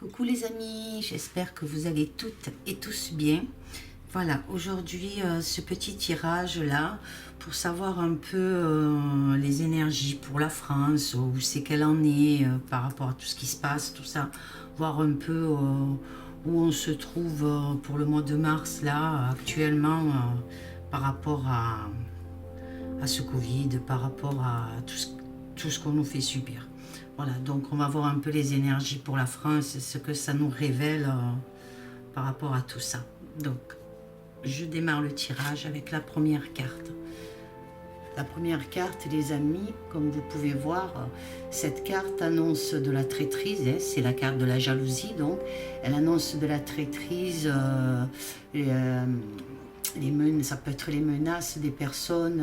Coucou les amis, j'espère que vous allez toutes et tous bien. Voilà, aujourd'hui ce petit tirage là pour savoir un peu les énergies pour la France, où c'est qu'elle en est par rapport à tout ce qui se passe, tout ça, voir un peu où on se trouve pour le mois de mars là actuellement par rapport à ce Covid, par rapport à tout ce qu'on nous fait subir. Voilà, donc on va voir un peu les énergies pour la France, ce que ça nous révèle par rapport à tout ça. Donc, je démarre le tirage avec la première carte. La première carte, les amis, comme vous pouvez voir, cette carte annonce de la traîtrise, hein, c'est la carte de la jalousie, donc elle annonce de la traîtrise, ça peut être les menaces des personnes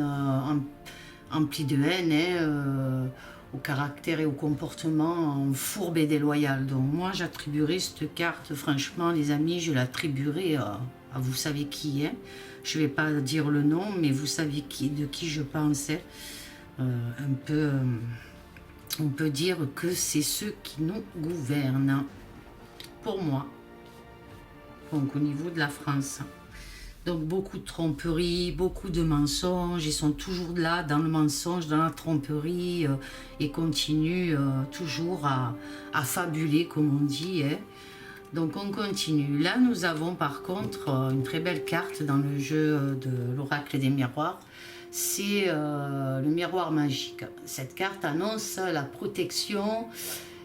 emplies de haine, hein, au caractère et au comportement fourbe et déloyal. Donc moi j'attribuerai cette carte, franchement les amis, je l'attribuerai à vous savez qui, hein. Je ne vais pas dire le nom, mais vous savez de qui je pensais. Un peu, on peut dire que c'est ceux qui nous gouvernent, pour moi, donc au niveau de la France. Donc beaucoup de tromperies, beaucoup de mensonges, ils sont toujours là dans le mensonge, dans la tromperie, et continuent toujours à fabuler comme on dit, hein. Donc on continue. Là nous avons par contre une très belle carte dans le jeu de l'oracle des miroirs, c'est le miroir magique. Cette carte annonce la protection.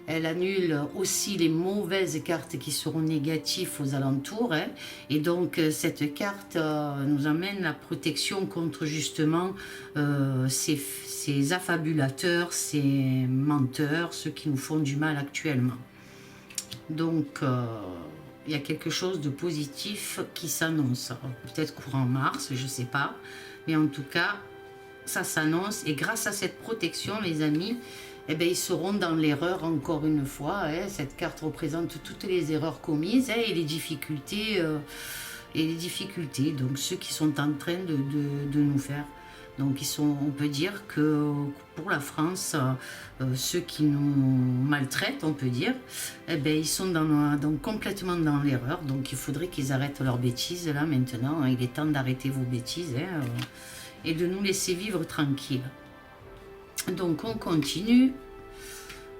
Elle annule aussi les mauvaises cartes qui seront négatives aux alentours, hein. Et donc cette carte nous amène la protection contre justement ces affabulateurs, ces menteurs, ceux qui nous font du mal actuellement. Donc il y a quelque chose de positif qui s'annonce, peut-être courant mars, je ne sais pas, mais en tout cas ça s'annonce, et grâce à cette protection les amis, eh bien, ils seront dans l'erreur encore une fois, hein. Cette carte représente toutes les erreurs commises, hein, et les difficultés, donc ceux qui sont en train de nous faire. Donc on peut dire que pour la France, ceux qui nous maltraitent, on peut dire, eh bien, ils sont donc complètement dans l'erreur. Donc il faudrait qu'ils arrêtent leurs bêtises là maintenant. Il est temps d'arrêter vos bêtises, hein, et de nous laisser vivre tranquille. Donc on continue.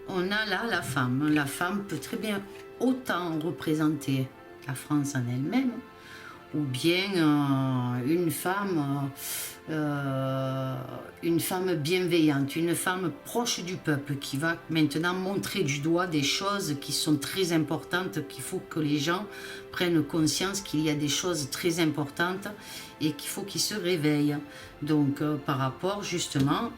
On a là la femme. La femme peut très bien autant représenter la France en elle-même, ou bien une femme bienveillante, une femme proche du peuple, qui va maintenant montrer du doigt des choses qui sont très importantes, qu'il faut que les gens prennent conscience qu'il y a des choses très importantes et qu'il faut qu'ils se réveillent. Donc par rapport justement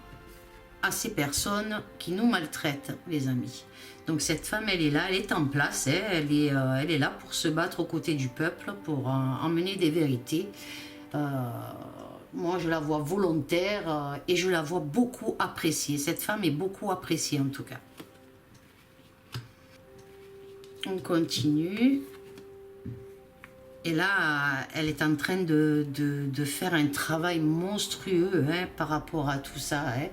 à ces personnes qui nous maltraitent, les amis. Donc cette femme, elle est là, elle est en place, hein, elle est là pour se battre aux côtés du peuple, pour emmener des vérités. Moi, je la vois volontaire et je la vois beaucoup appréciée. Cette femme est beaucoup appréciée en tout cas. On continue. Et là, elle est en train de faire un travail monstrueux, hein, par rapport à tout ça, hein.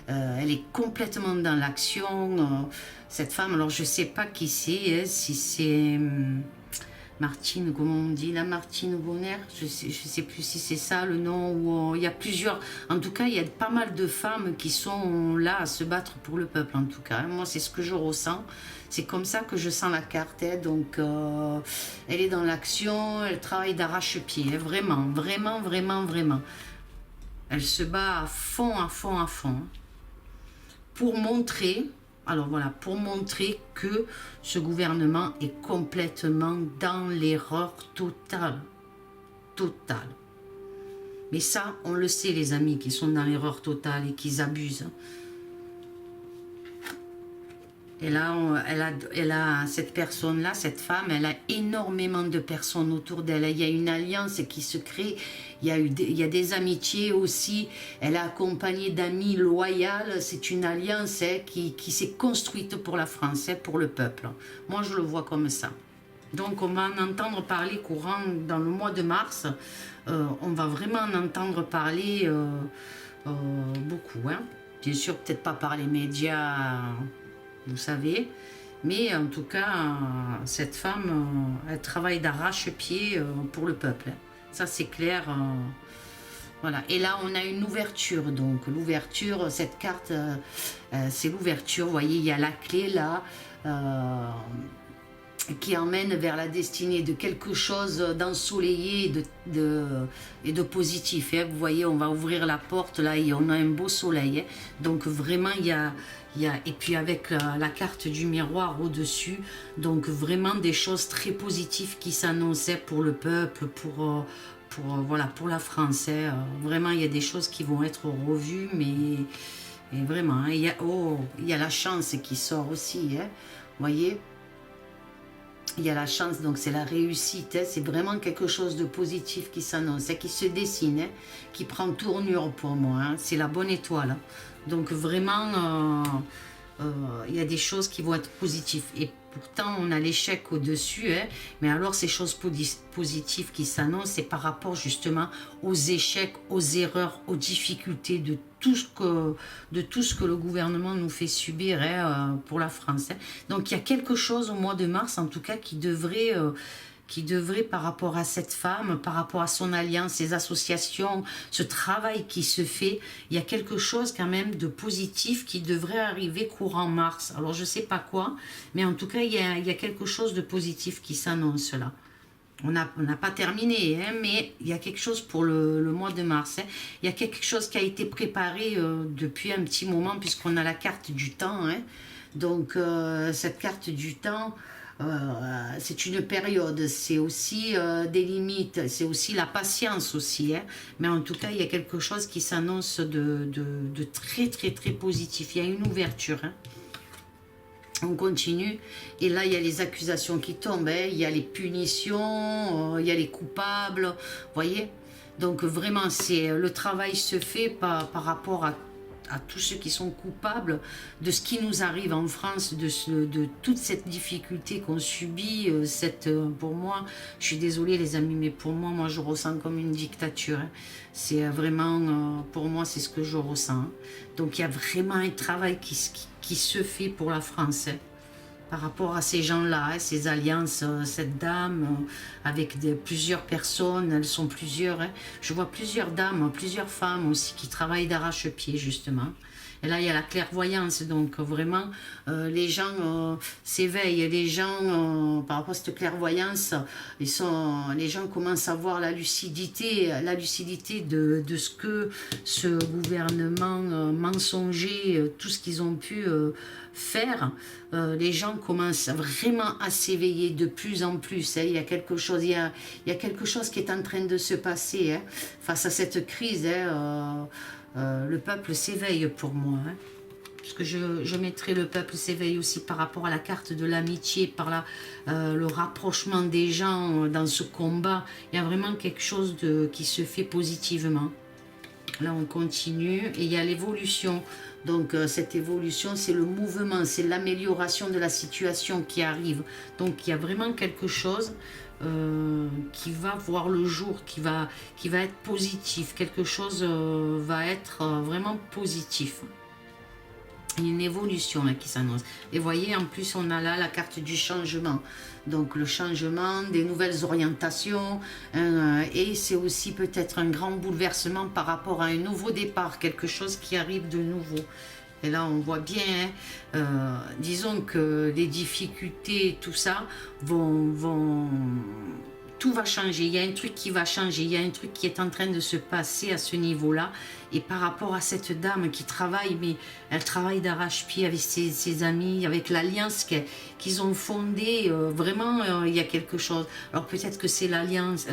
Elle est complètement dans l'action, cette femme. Alors je ne sais pas qui c'est, hein, si c'est Martine, comment on dit, la Martine Bonner, je sais plus si c'est ça le nom, ou il y a plusieurs, en tout cas il y a pas mal de femmes qui sont là à se battre pour le peuple en tout cas, hein. Moi c'est ce que je ressens, c'est comme ça que je sens la carte, hein. Donc elle est dans l'action, elle travaille d'arrache-pied, hein, vraiment, vraiment, vraiment, vraiment. Elle se bat à fond, à fond, à fond, hein, pour montrer. Alors voilà, pour montrer que ce gouvernement est complètement dans l'erreur totale. Totale. Mais ça, on le sait les amis, qu'ils sont dans l'erreur totale et qu'ils abusent. Et là, cette personne-là, cette femme, elle a énormément de personnes autour d'elle. Il y a une alliance qui se crée. Il y a des amitiés aussi. Elle a accompagné d'amis loyaux. C'est une alliance, hein, qui s'est construite pour la France, hein, pour le peuple. Moi, je le vois comme ça. Donc, on va en entendre parler courant dans le mois de mars. On va vraiment en entendre parler beaucoup, hein. Bien sûr, peut-être pas par les médias, vous savez, Mais en tout cas, cette femme, elle travaille d'arrache-pied pour le peuple. Ça, c'est clair. Voilà. Et là, on a une ouverture. Donc, l'ouverture, cette carte, c'est l'ouverture. Vous voyez, il y a la clé là. Qui emmène vers la destinée de quelque chose d'ensoleillé et de positif. Hein. Vous voyez, on va ouvrir la porte là et on a un beau soleil. Hein. Donc vraiment, et puis avec la carte du miroir au-dessus, donc vraiment des choses très positives qui s'annonçaient pour le peuple, voilà, pour la France. Hein. Vraiment, il y a des choses qui vont être revues, mais et vraiment, hein, il y a la chance qui sort aussi. Hein. Vous voyez, il y a la chance, donc c'est la réussite, hein, c'est vraiment quelque chose de positif qui s'annonce, hein, qui se dessine, hein, qui prend tournure pour moi, hein, c'est la bonne étoile. Hein. Donc vraiment, il y a des choses qui vont être positives. Et pourtant, on a l'échec au-dessus, hein, mais alors ces choses positives qui s'annoncent, c'est par rapport justement aux échecs, aux erreurs, aux difficultés de tout ce que le gouvernement nous fait subir hein, pour la France. Hein. Donc il y a quelque chose au mois de mars, en tout cas, qui devrait par rapport à cette femme, par rapport à son alliance, ses associations, ce travail qui se fait, il y a quelque chose quand même de positif qui devrait arriver courant mars. Alors je ne sais pas quoi, mais en tout cas il y a quelque chose de positif qui s'annonce là. On n'a pas terminé, hein, mais il y a quelque chose pour le mois de mars. Hein. Il y a quelque chose qui a été préparé depuis un petit moment, puisqu'on a la carte du temps. Hein. Donc cette carte du temps, c'est une période, c'est aussi des limites, c'est aussi la patience aussi. Hein. Mais en tout cas, il y a quelque chose qui s'annonce de très très très positif. Il y a une ouverture. Hein. On continue, et là il y a les accusations qui tombent, hein. Il y a les punitions, il y a les coupables, vous voyez. Donc vraiment, le travail se fait par rapport à tous ceux qui sont coupables de ce qui nous arrive en France, de toute cette difficulté qu'on subit, pour moi, je suis désolée les amis, mais pour moi je ressens comme une dictature. Hein. C'est vraiment, pour moi, c'est ce que je ressens. Hein. Donc il y a vraiment un travail qui se fait pour la France. Hein. Par rapport à ces gens-là, hein, ces alliances, cette dame, avec plusieurs personnes, elles sont plusieurs. Hein. Je vois plusieurs dames, plusieurs femmes aussi qui travaillent d'arrache-pied, justement. Et là, il y a la clairvoyance, donc vraiment, les gens s'éveillent, les gens, par rapport à cette clairvoyance, les gens commencent à voir la lucidité de ce que ce gouvernement mensonger, tout ce qu'ils ont pu faire. Les gens commencent vraiment à s'éveiller de plus en plus. Hein. Il y a quelque chose, il y a quelque chose qui est en train de se passer hein, face à cette crise. Hein, le peuple s'éveille pour moi. Hein. Puisque je mettrai le peuple s'éveille aussi par rapport à la carte de l'amitié, par le rapprochement des gens dans ce combat. Il y a vraiment quelque chose qui se fait positivement. Là, on continue. Et il y a l'évolution. Donc, cette évolution, c'est le mouvement, c'est l'amélioration de la situation qui arrive. Donc, il y a vraiment quelque chose qui va voir le jour, qui va être positif. Quelque chose va être vraiment positif. Il y a une évolution là, qui s'annonce. Et voyez, en plus, on a là la carte du changement. Donc, le changement, des nouvelles orientations. Et c'est aussi peut-être un grand bouleversement par rapport à un nouveau départ. Quelque chose qui arrive de nouveau. Et là, on voit bien, hein, disons que les difficultés, tout ça, tout va changer. Il y a un truc qui va changer. Il y a un truc qui est en train de se passer à ce niveau-là. Et par rapport à cette dame qui travaille, mais elle travaille d'arrache-pied avec ses amis, avec l'alliance qu'ils ont fondée. Vraiment, il y a quelque chose. Alors peut-être que c'est l'alliance,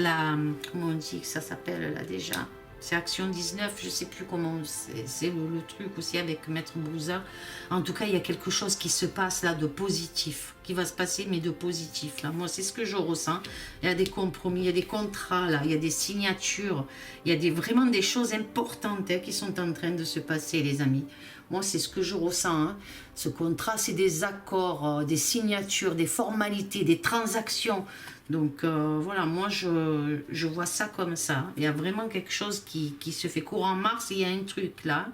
comment on dit que ça s'appelle là déjà ? C'est Action 19, je ne sais plus comment, c'est le truc aussi avec Maître Bouza. En tout cas, il y a quelque chose qui se passe là de positif, qui va se passer, mais de positif. Là. Moi, c'est ce que je ressens. Il y a des compromis, il y a des contrats, là, il y a des signatures, il y a vraiment des choses importantes hein, qui sont en train de se passer, les amis. Moi, c'est ce que je ressens. Hein. Ce contrat, c'est des accords, des signatures, des formalités, des transactions. Donc voilà, moi je vois ça comme ça. Il y a vraiment quelque chose qui se fait courant mars. Il y a un truc là.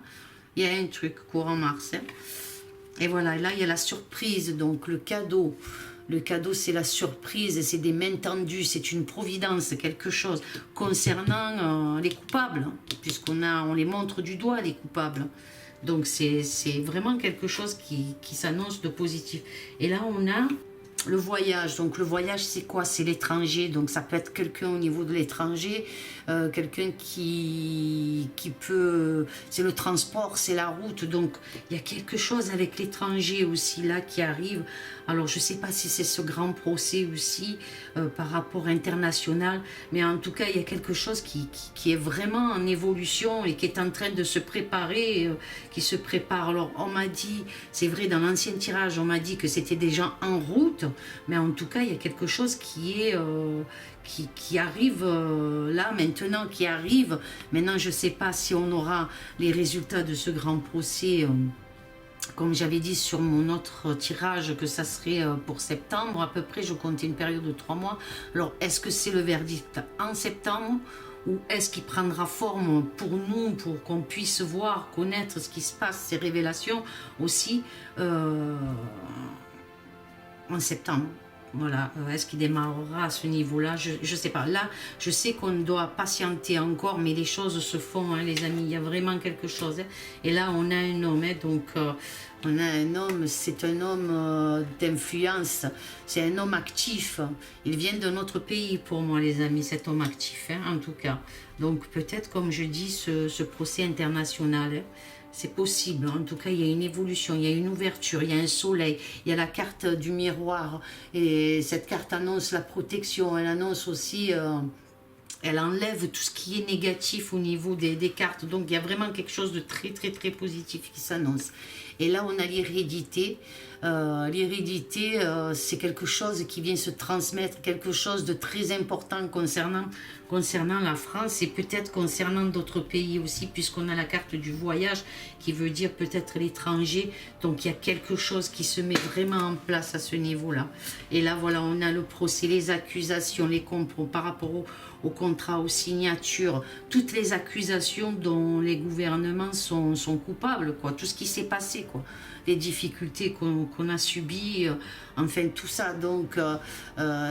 Il y a un truc courant mars. Hein. Et voilà, là, il y a la surprise, donc le cadeau. Le cadeau, c'est la surprise, c'est des mains tendues, c'est une providence, quelque chose concernant les coupables, hein, on les montre du doigt, les coupables. Donc, c'est vraiment quelque chose qui s'annonce de positif. Et là, on a le voyage. Donc, le voyage, c'est quoi? C'est l'étranger. Donc, ça peut être quelqu'un au niveau de l'étranger, quelqu'un qui peut... C'est le transport, c'est la route. Donc, il y a quelque chose avec l'étranger aussi, là, qui arrive. Alors, je ne sais pas si c'est ce grand procès aussi, par rapport international, mais en tout cas, il y a quelque chose qui est vraiment en évolution et qui est en train de se préparer, qui se prépare. Alors, on m'a dit, c'est vrai, dans l'ancien tirage, on m'a dit que c'était déjà en route, mais en tout cas, il y a quelque chose qui est... qui arrive là maintenant, qui arrive. Maintenant, je ne sais pas si on aura les résultats de ce grand procès, comme j'avais dit sur mon autre tirage, que ça serait pour septembre. À peu près, je comptais une période de 3 mois. Alors, est-ce que c'est le verdict en septembre ou est-ce qu'il prendra forme pour nous, pour qu'on puisse voir, connaître ce qui se passe, ces révélations aussi en septembre? Voilà, est-ce qu'il démarrera à ce niveau-là? Je ne sais pas. Là, je sais qu'on doit patienter encore, mais les choses se font, hein, les amis. Il y a vraiment quelque chose. Hein. Et là, on a un homme, hein, donc on a un homme, c'est un homme d'influence, c'est un homme actif. Il vient de notre pays pour moi, les amis, cet homme actif, hein, en tout cas. Donc peut-être, comme je dis, ce procès international, hein, c'est possible, en tout cas il y a une évolution, il y a une ouverture, il y a un soleil, il y a la carte du miroir et cette carte annonce la protection, elle annonce aussi, elle enlève tout ce qui est négatif au niveau des cartes, donc il y a vraiment quelque chose de très très très positif qui s'annonce. Et là on a l'hérédité, c'est quelque chose qui vient se transmettre, quelque chose de très important concernant la France et peut-être concernant d'autres pays aussi, puisqu'on a la carte du voyage qui veut dire peut-être l'étranger. Donc il y a quelque chose qui se met vraiment en place à ce niveau-là. Et là voilà, on a le procès, les accusations, les complots par rapport au contrat, aux signatures, toutes les accusations dont les gouvernements sont coupables, quoi, tout ce qui s'est passé, quoi, les difficultés qu'on a subies, enfin tout ça. Donc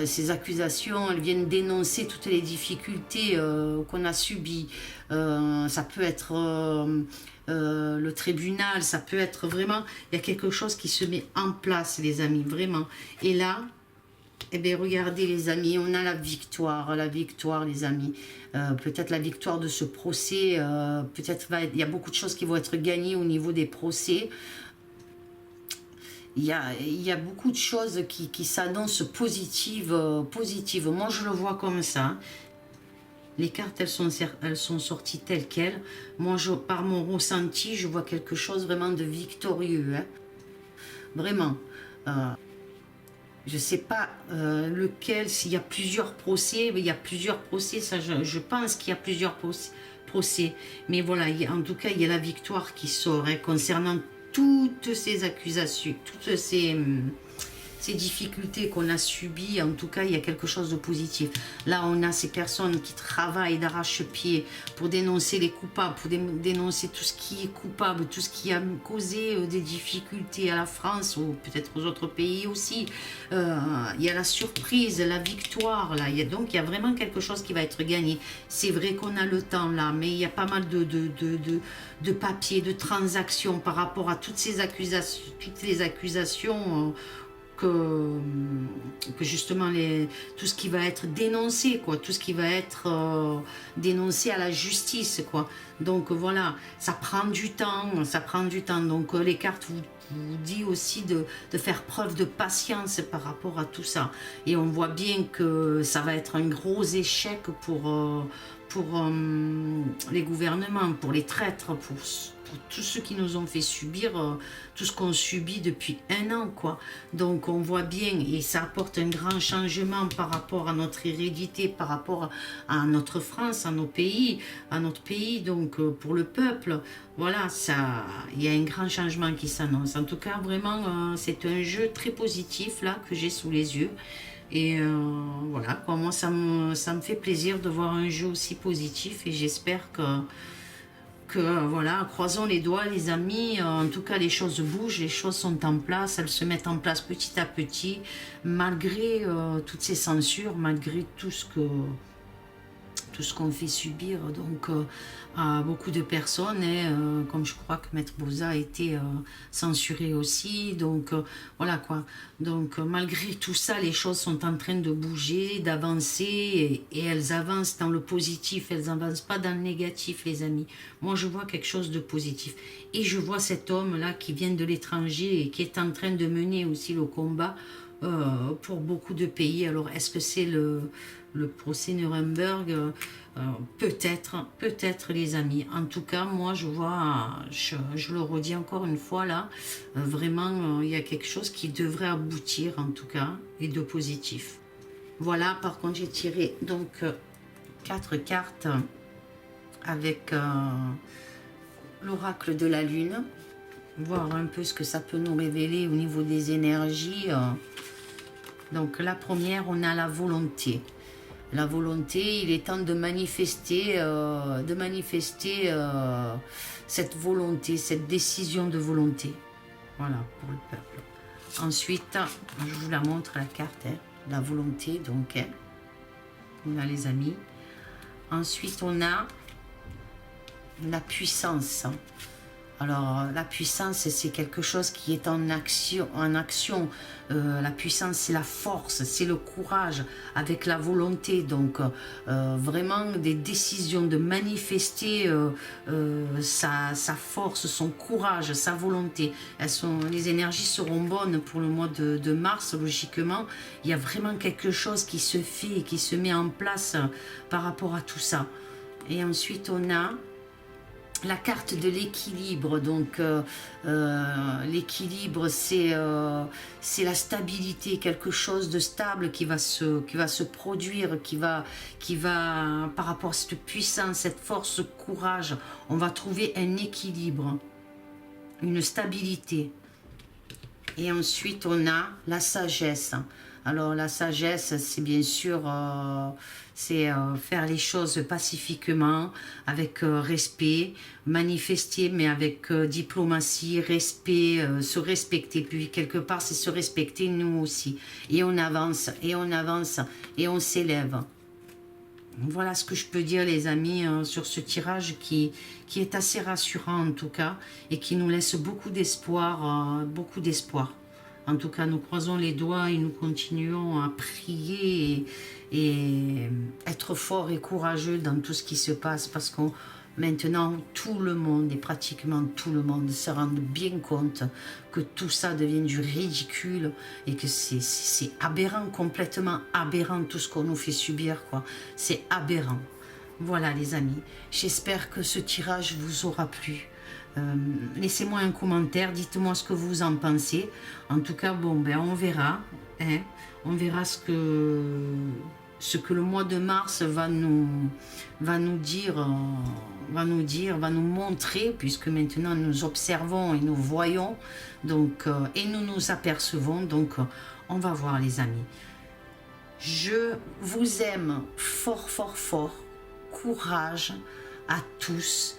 ces accusations, elles viennent dénoncer toutes les difficultés qu'on a subies. Ça peut être le tribunal, ça peut être vraiment, il y a quelque chose qui se met en place, les amis, vraiment. Et là, eh bien, regardez les amis, on a la victoire, les amis. Peut-être la victoire de ce procès, peut-être il y a beaucoup de choses qui vont être gagnées au niveau des procès. Il y a beaucoup de choses qui s'annoncent positives. Moi, je le vois comme ça. Les cartes, elles sont sorties telles quelles. Moi, par mon ressenti, je vois quelque chose vraiment de victorieux. Hein. Vraiment. Je ne sais pas lequel, s'il y a plusieurs procès, il y a plusieurs procès, ça, je pense qu'il y a plusieurs procès. Mais voilà, en tout cas, il y a la victoire qui sort hein, concernant toutes ces accusations, toutes ces difficultés qu'on a subies. En tout cas, il y a quelque chose de positif. Là, on a ces personnes qui travaillent d'arrache-pied pour dénoncer les coupables, pour dénoncer tout ce qui est coupable, tout ce qui a causé des difficultés à la France ou peut-être aux autres pays aussi. Il y a la surprise, la victoire. Là. Donc, il y a vraiment quelque chose qui va être gagné. C'est vrai qu'on a le temps là, mais il y a pas mal de papiers, de transactions par rapport à toutes ces accusations, toutes les accusations que justement tout ce qui va être dénoncé, quoi, tout ce qui va être dénoncé à la justice, quoi. Donc voilà, ça prend du temps, Donc les cartes vous disent aussi de faire preuve de patience par rapport à tout ça. Et on voit bien que ça va être un gros échec pour les gouvernements, pour les traîtres, pour tous ceux qui nous ont fait subir tout ce qu'on subit depuis 1 an, quoi. Donc on voit bien, et ça apporte un grand changement par rapport à notre hérédité, par rapport à notre France, à notre pays, donc pour le peuple, voilà, il y a un grand changement qui s'annonce. En tout cas, vraiment, c'est un jeu très positif, là, que j'ai sous les yeux. Et voilà, quoi, moi, ça me fait plaisir de voir un jeu aussi positif, et j'espère Donc voilà, croisons les doigts les amis, en tout cas les choses bougent, les choses sont en place, elles se mettent en place petit à petit, malgré toutes ces censures, malgré tout ce qu'on fait subir donc à beaucoup de personnes, comme je crois que Maître Bauza a été censuré aussi, donc voilà quoi. Donc malgré tout ça, les choses sont en train de bouger, d'avancer, et elles avancent dans le positif, elles n'avancent pas dans le négatif les amis. Moi je vois quelque chose de positif, et je vois cet homme là qui vient de l'étranger et qui est en train de mener aussi le combat pour beaucoup de pays. Alors est-ce que c'est le procès Nuremberg? Peut-être les amis. En tout cas, moi je vois, je le redis encore une fois là, vraiment il y a quelque chose qui devrait aboutir en tout cas, et de positif. Voilà, par contre j'ai tiré donc 4 cartes avec l'oracle de la lune, voir un peu ce que ça peut nous révéler au niveau des énergies. Donc la première, on a la volonté. La volonté, il est temps de manifester cette volonté, cette décision de volonté. Voilà, pour le peuple. Ensuite, je vous la montre la carte, la volonté, donc, on a les amis. Ensuite, on a la puissance. Alors, la puissance, c'est quelque chose qui est en action. La puissance, c'est la force, c'est le courage avec la volonté. Donc, vraiment des décisions de manifester sa force, son courage, sa volonté. Les énergies seront bonnes pour le mois de mars, logiquement. Il y a vraiment quelque chose qui se fait et qui se met en place par rapport à tout ça. Et ensuite, on a la carte de l'équilibre. Donc l'équilibre, c'est la stabilité, quelque chose de stable qui va se produire, qui va par rapport à cette puissance, cette force, ce courage, on va trouver un équilibre, une stabilité. Et ensuite on a la sagesse. Alors la sagesse, c'est bien sûr faire les choses pacifiquement, avec respect, manifester, mais avec diplomatie, respect, se respecter. Puis quelque part, c'est se respecter nous aussi. Et on avance, et on avance, et on s'élève. Voilà ce que je peux dire les amis sur ce tirage qui est assez rassurant en tout cas, et qui nous laisse beaucoup d'espoir, beaucoup d'espoir. En tout cas, nous croisons les doigts et nous continuons à prier et être forts et courageux dans tout ce qui se passe, parce que maintenant, tout le monde, et pratiquement tout le monde, se rend bien compte que tout ça devient du ridicule et que c'est aberrant, complètement aberrant, tout ce qu'on nous fait subir, quoi. C'est aberrant. Voilà les amis, j'espère que ce tirage vous aura plu. Laissez-moi un commentaire, dites-moi ce que vous en pensez. En tout cas, bon, ben on verra, hein, on verra ce que le mois de mars va nous dire, va nous montrer, puisque maintenant nous observons et nous voyons, donc et nous apercevons. Donc on va voir les amis. Je vous aime fort fort fort. Courage à tous,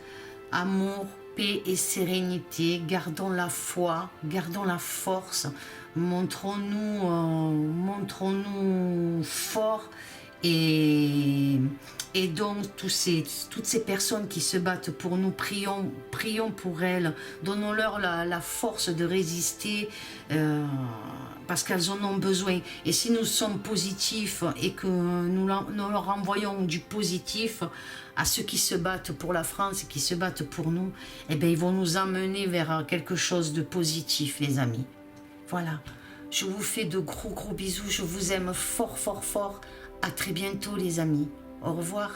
amour, paix et sérénité. Gardons la foi, gardons la force, montrons-nous forts, et donc toutes ces personnes qui se battent pour nous, prions pour elles, donnons-leur la force de résister, parce qu'elles en ont besoin. Et si nous sommes positifs et que nous leur envoyons du positif à ceux qui se battent pour la France et qui se battent pour nous, eh bien, ils vont nous emmener vers quelque chose de positif, les amis. Voilà, je vous fais de gros bisous, je vous aime fort fort fort. À très bientôt les amis, au revoir.